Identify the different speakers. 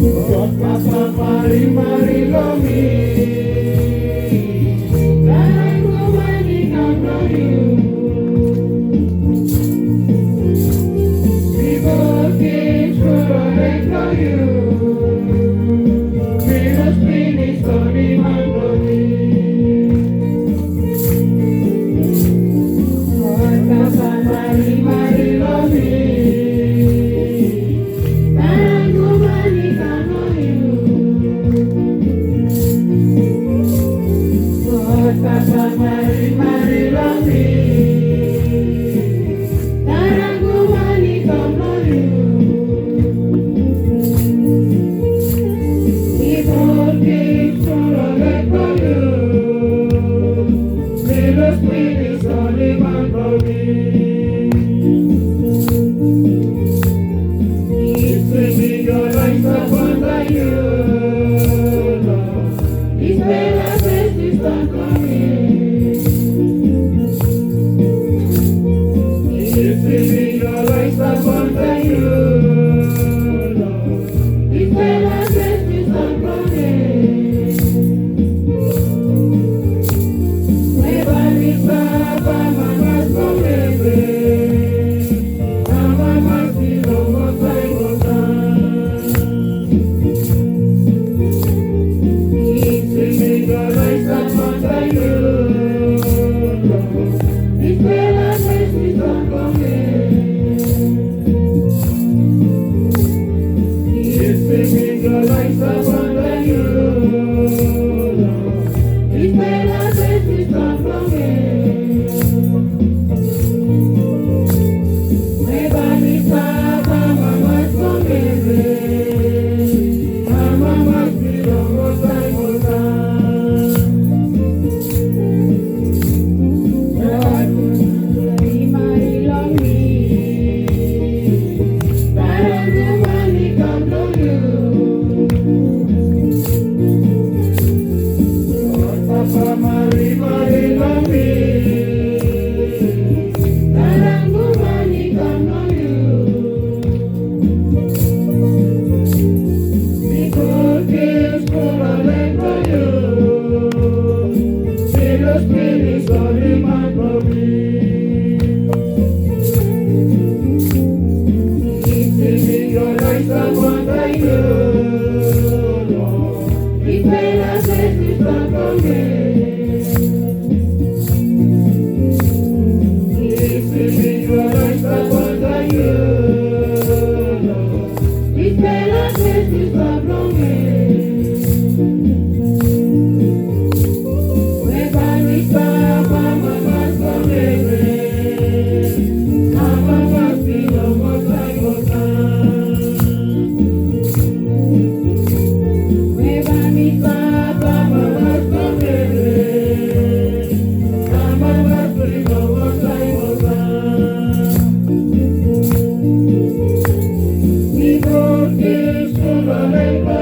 Speaker 1: Papa Marimari love me. That nobody can know you. People keep trying to you. Venus finish only man for me. Papa Marimari love me. Papa Marimari love me. That nobody can know you. People keep trying to you. Venus finish only man for me. It's bringing your life upon you. It's better best is not coming. It's bringing your life upon you. It's better best is not coming. Never miss Papa Mama's coming. Mama must be no more time for time. It's bringing your life upon you. It's better best is not coming. It's bringing your life upon you. It's better best is not coming. Never miss Papa Mama's coming. Mama must be no more time for time. Marimari love me. That nobody can know you. Papa Marimari love me. That nobody can know you. People keep calling for you. Venus finish only man for me. It's bringing your life upon you. It's better best is not coming. It's bringing your life upon you. It's better best is not coming. Never miss Papa Mama's coming. Mama must be no more time for time. Never miss Papa Mama's coming. Mama must be no more time for time. People keep trying to